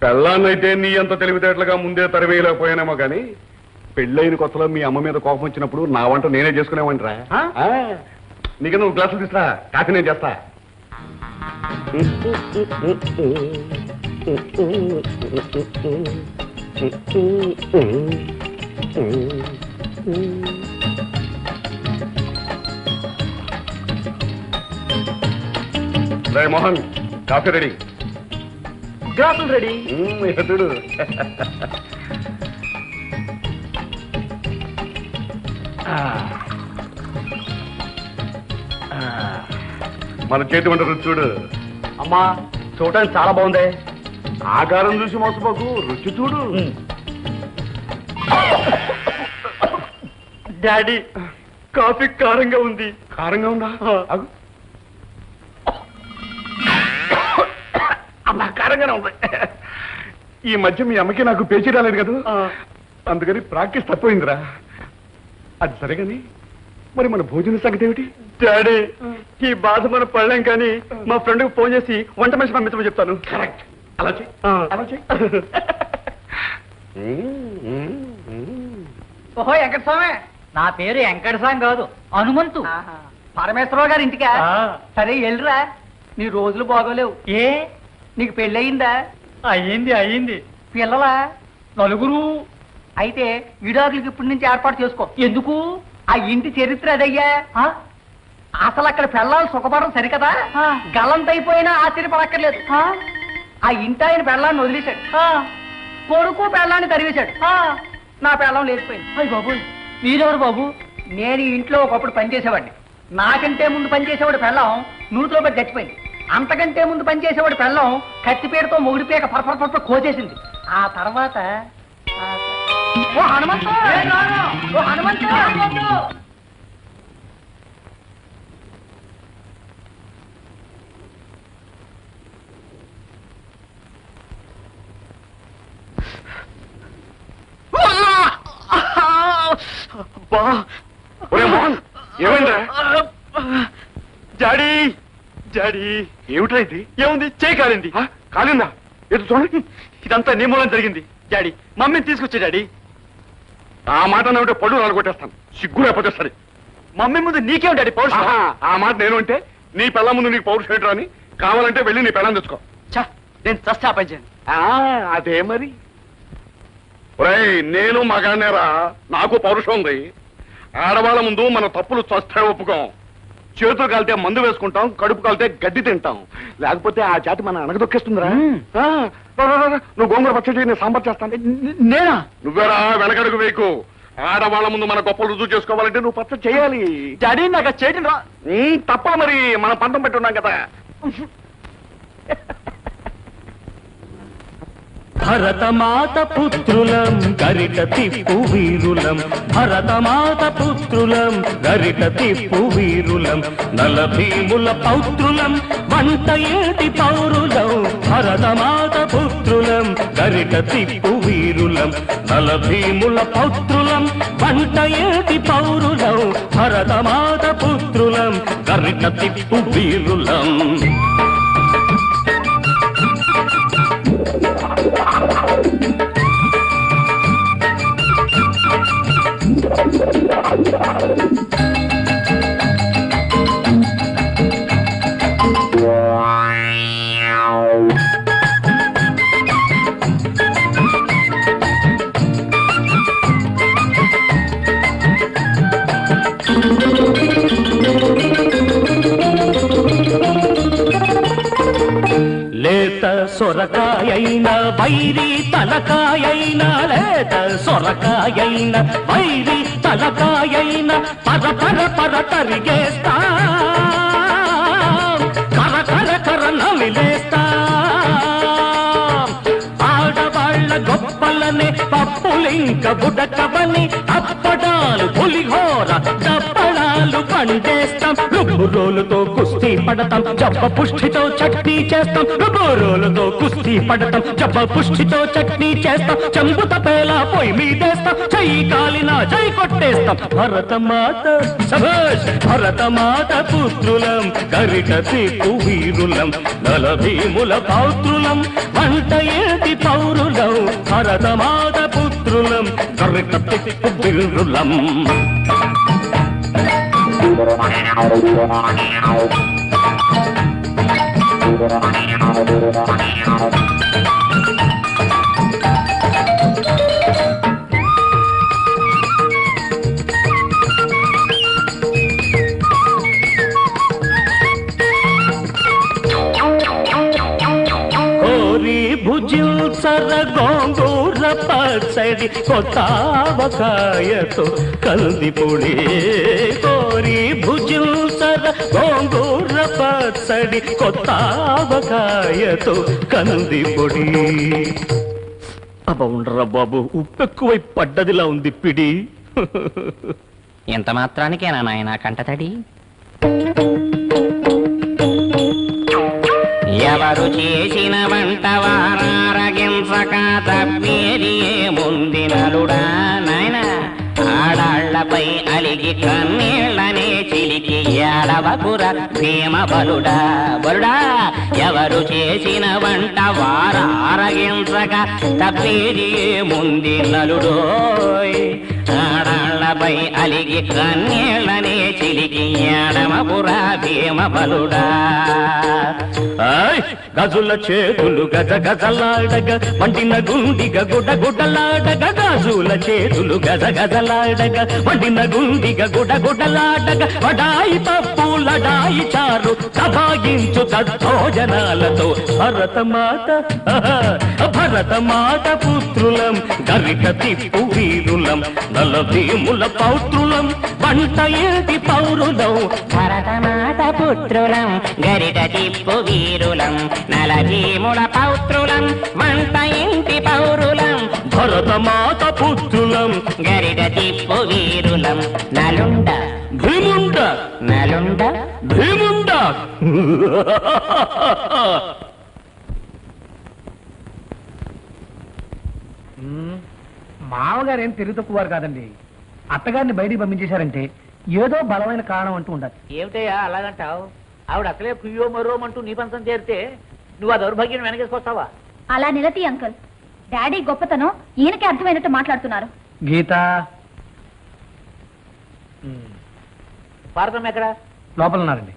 పెళ్ళాన్నైతే నీ అంత తెలివితేటలుగా ముందే తరివేయలేకపోయానేమో గాని పెళ్ళైన కొత్తలో మీ అమ్మ మీద కోపం వచ్చినప్పుడు నా వంట నేనే చేసుకునేవంటరా. నీకు నువ్వు గ్లాసులు తీసురా, కాఫీ నేను చేస్తా. రే మోహన్, కాఫీ రెడీ, గ్లాసులు రెడీ. చూడు. మన చేతి వంట రుచి చూడు. అమ్మా చూడటానికి చాలా బాగుంది. ఆకారం చూసి మోసపోకు, రుచి చూడు. డాడీ కాఫీ కారంగా ఉంది. కారంగా ఉందా? అగు. అమ్మా కారంగానే ఉంది. ఈ మధ్య మీ అమ్మకి నాకు పేచీ రాలేదు కదా, అందుకని ప్రాక్టీస్ తక్కువైందిరా. అది సరే కానీ మరి మన భోజన సంగతి ఏమిటి? డాడీ ఈ బాధ మనం పడలేం కానీ మా ఫ్రెండ్కి ఫోన్ చేసి వంట మనిషి పంపించమని చెప్తాను. కరెక్ట్, అలా చెయ్యి, అలా చెయ్యి. ఓహో వెంకట స్వామి, నా పేరు వెంకట స్వామి కాదు, హనుమంతు. పరమేశ్వరరావు గారి ఇంటికా? సరే వెళ్ళిరా, నీ రోజులు బాగోలేవు. ఏ నీకు పెళ్ళయిందా? అయ్యింది అయ్యింది. పిల్లలా? నలుగురు. అయితే విడాకులకి ఇప్పటి నుంచి ఏర్పాటు చేసుకో. ఎందుకు? ఆ ఇంటి చరిత్ర అదయ్యా. అసలు అక్కడ పెళ్ళాలు సుఖపడడం సరికదా, గల్లంతైపోయినా ఆశ్చర్యపడక్కర్లేదు. ఆ ఇంటి ఆయన పెళ్ళాన్ని వదిలేశాడు, కొడుకు పెళ్ళాన్ని తరివేశాడు. నా పెళ్ళం లేచిపోయింది. అయ్యి బాబు, మీరెవరు బాబు? నేను ఈ ఇంట్లో ఒకప్పుడు పనిచేసేవాడిని. నాకంటే ముందు పనిచేసేవాడు పెళ్ళం నూతిలో పడి చచ్చిపోయింది. అంతకంటే ముందు పనిచేసేవాడు పెళ్ళం కత్తిపేటతో మొగుడి పేక పరపర కోసేసింది. ఆ తర్వాత ఓ హనుమంతు, ఓ హనుమంతు, ఏమైందా? డాడీ డాడీ ఏమిటా ఇది? ఏముంది, చేయి కాలింది. కాలిందా? ఎటు చూడండి. ఇదంతా నీ మూలం జరిగింది డాడీ. మమ్మీని తీసుకొచ్చా డాడీ. ఆ మాట ఏమిటో పళ్ళు రాలగొట్టేస్తాను, సిగ్గు లేకపోతే సరే. మమ్మీ ముందు నీకేం డాడీ పౌరుషం? ఆ మాట నేను అంటే నీ పిల్ల ముందు నీకు పౌరుషం ఏంట్రా అని, కావాలంటే వెళ్ళి నీ పిల్లని తెచ్చుకో. నేను చస్తే ఆపించాను. అదే మరి. ఒరేయ్, నేను మగానేరా, నాకు పౌరుషం ఉంది. ఆడవాళ్ళ ముందు మన తప్పులు చస్తే ఒప్పుకోం. చేతులు కాలితే మందు వేసుకుంటాం, కడుపు కాలితే గడ్డి తింటాం. లేకపోతే ఆ జాతి మన అణగదొక్కేస్తుందిరా. నువ్వు గోంగూర పచ్చడి, నేను సాంబార్ చేస్తాను. నేనా? నువ్వేరా, వెనకడుగు వేయకు. ఆడవాళ్ళ ముందు మన గొప్పలు రుజువు చేసుకోవాలంటే నువ్వు పచ్చడి చేయాలి. డాడీ నాకు చేయటం రా. తప్ప మరి, మనం పంతం పెట్టున్నాం కదా. భరతమాత పుత్రులం గరిట తిప్పు వీరులం, భరతమాత పుత్రులం గరిట తిప్పు వీరులం, నలభీముల పౌత్రులం వంట ఏటి పౌరులం, భరతమాత పుత్రులం గరిట తిప్పు వీరులం, నలభీముల పౌత్రులం వంట ఏటి పౌరులం, భరతమాత పుత్రులం గరిట తిప్పు వీరులం. లేత సొరకాయైన వైరి తలకాయైన, లేత సొరకాయైన వైరి తలకాయైన పర పర పర తరిగేస్తా, కర కర కర నమిలేస్తా. ఆడవాళ్ళ గొప్పలనే పప్పులింక బుడకవని, అప్పడాలు పులిహోర దప్పడాలు పండేస్తాం, రుబ్బురోలుతో కుస్తీ పడతాం, జబ్బ పుష్టితో చట్నీ చేస్తాం, రుబ్బురోలుతో కుస్తీ పడతాం, జబ్బ పుష్టితో చట్నీ చేస్తాం, చెంబు తపేలా పొయ్యి మీదేస్తాం, చెయ్యి కాలిన చెయ్యి కొట్టేస్తాం. భరతమాత సభాష్, భరతమాత పుత్రులం గరిట తిప్పు వీరులం, నలభీముల పౌత్రులం వంట ఏటి పౌరులం, భరతమాత పుత్రులం గరిక తిప్పు బిల్లులం. భుజించర గోంగూర పచ్చడి కొత్తావకాయతో కందిపొడి. కోరి భుజించర గోంగూర పచ్చడి కొత్తావకాయతో కందిపొడి. అబ్బ ఉండరా బాబు, ఉప్పెక్కువై పడ్డదిలా ఉంది పిడి. ఎంత మాత్రానికేనా నాయన కంటతడి? ఎవరు చేసిన వంట వారారగించక తప్పేది ముందినలుడా నాయన. ఆడాళ్లపై అలిగి కన్నీళ్లనే చిలికి ఏడవకుర భీమ బలుడా బలుడా. ఎవరు చేసిన వంట వారారగించక తప్పేది ముందినలుడోయ్. ఆడాళ్లపై అలిగి కన్నీళ్లనే చిలికి ఏడవకుర భీమ బలుడా. గజుల చేతులు గజ గజలాడగ మండిన గుండిగ గుడ గుడలాడగ. గాజుల చేతులు గజ గజలాడగ మండిన గుండిగ గుడ గుడలాడగ. వడాయి పప్పు లడాయి చారు దబాయించు తద్భోజనాలతో భరతమాత భరతమాత పుత్రులం గరిక తిప్పు వీరులం. నలభీముల పౌత్రులం వంట ఏది పౌరులం. భరతమాత పుత్రులం గరిట తిప్పు వీరులం. నలభీముల పౌత్రులం వంట ఇంటి పౌరులం. భరతమాత పుత్రులం గరిట తిప్పు వీరులం. నలుండ భీముండ నలుండ భీముండ. మామగారు ఏం తిరుగు తక్కువారు కాదండి. అత్తగారిని బయటికి పంపించేశారంటే ఏదో బలమైన కారణం అంటూ ఉండదు. ఏమిటయ్యా అలాగంటావు? ఆవిడ అసలే కుయ్యో మరోమంటూ నీ పంతం చేరితే నువ్వు ఆ దౌర్భాగ్యం వెనకేసుకొస్తావా? అలా నిలతి అంకుల్. డాడీ గొప్పతనం ఈయనకి అర్థమైనట్టు మాట్లాడుతున్నారు. గీత భారతం ఎక్కడ? లోపల ఉన్నారండి.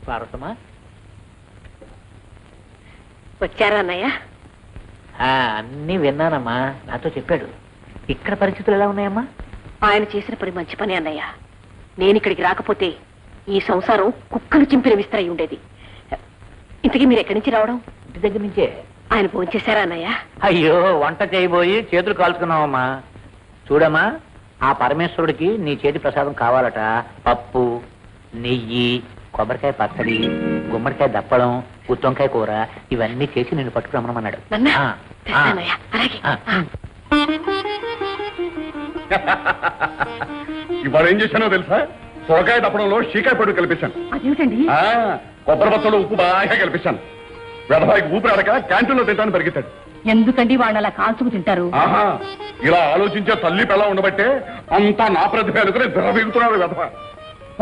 భారతమా? వచ్చారా అన్నయ్య? అన్నీ విన్నానమ్మా, నాతో చెప్పాడు. ఇక్కడ పరిస్థితులు ఎలా ఉన్నాయమ్మా? ఆయన చేసిన పని మంచి పని అన్నయ్య. నేను ఇక్కడికి రాకపోతే ఈ సంసారం కుక్కలు చింపిన విస్తరై ఉండేది. ఇంతకీ మీరు ఎక్కడి నుంచి రావడం? ఇంటి దగ్గర నుంచే. ఆయన ఫోన్ చేశారా అన్నయ్య? అయ్యో, వంట చేయబోయి చేతులు కాల్చుకున్నావమ్మా. చూడమ్మా, ఆ పరమేశ్వరుడికి నీ చేతి ప్రసాదం కావాలట. పప్పు, నెయ్యి, కొబ్బరికాయ పచ్చడి, గుమ్మడికాయ దప్పడం, గుత్తొంకాయ కూర ఇవన్నీ చేసి నేను పట్టుకురమ్మన్నాడు. నన్నా? తెస్తానయ్య. అలాగే. ఇవాళ ఏం చేశానో తెలుసా? సొరకాయ తప్పడంలో షీకాయ పొడి కల్పించాను. అదేమిటండి? కొబ్బరి బత్తలో ఉప్పు బాగా కల్పించాను. వెధవాయికి ఊపిరి అడక క్యాంటీన్లో తింటాను పరిగెత్తాడు. ఎందుకండి వాళ్ళు అలా కాల్చుకు తింటారు? ఆహా, ఇలా ఆలోచించే తల్లి పిల్ల ఉండబట్టే అంతా నా ప్రతిభ అనుకుని విర్రవీగుతున్నాడు వెధవ.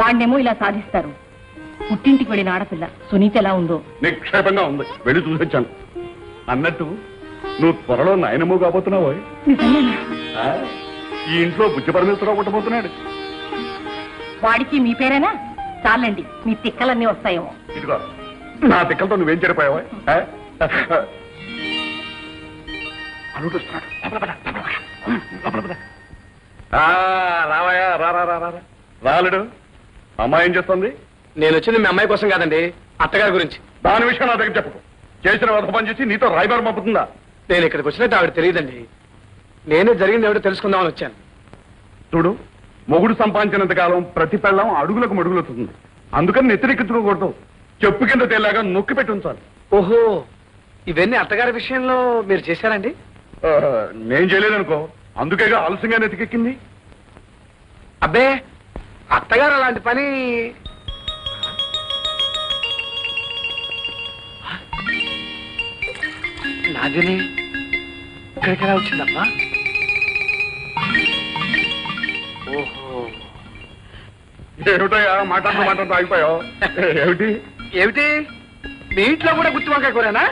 వాడినేమో ఇలా సాధిస్తారు. పుట్టింటికి వెళ్ళిన ఆడపిల్ల సునీత ఎలా ఉందో నిక్షేపంగా ఉంది. వెళ్ళి చూసొచ్చాను. అన్నట్టు నువ్వు త్వరలో నాయనమ్మ కాబోతున్నావు. నిజమేనా? ఈ ఇంట్లో బుజ్జి పరమేశ్వరరావు పుట్టబోతున్నాడు. వాడికి మీ పేరేనా? చాలండి, మీ తిక్కలన్నీ వస్తాయేమో. ఇదిగో, నా తిక్కలతో నువ్వేం చెడిపోయావా? రావయా, రాలేడు. అమ్మాయి ఏం చేస్తుంది? నేను వచ్చింది మీ అమ్మాయి కోసం కాదండి, అత్తగారి గురించి. దాని విషయం నా దగ్గర చెప్పకు. చేసిన వధ పని చేసి నీతో రాయబారం పంపుతుందా? నేను ఇక్కడికి వచ్చినట్టు ఆవిడ తెలియదండి. నేనే జరిగింది ఏమిటో తెలుసుకుందామని వచ్చాను. చూడు, మొగుడు సంపాదించినంత కాలం ప్రతి పెళ్ళం అడుగులకు మడుగులుతుంది. అందుకని నెత్తిరెక్కించుకోకూడదు. చెప్పు కింద తేలాగా నొక్కి పెట్టి ఉంచాలి. ఓహో, ఇవన్నీ అత్తగారి విషయంలో మీరు చేశారండి? నేను చేయలేదనుకో, అందుకేగా ఆలస్యంగా నెత్తికెక్కింది. అబ్బే, అత్తగారు అలాంటి పని. నాగిని ఇక్కడికి ఎలా వచ్చిందమ్మా? ఓహో, ఏమిటయా మాట్లాడుతూ ఆగిపోయావు? ఏమిటి ఏమిటి మీ ఇంట్లో కూడా గుత్తి వంకాయ కూరేనా?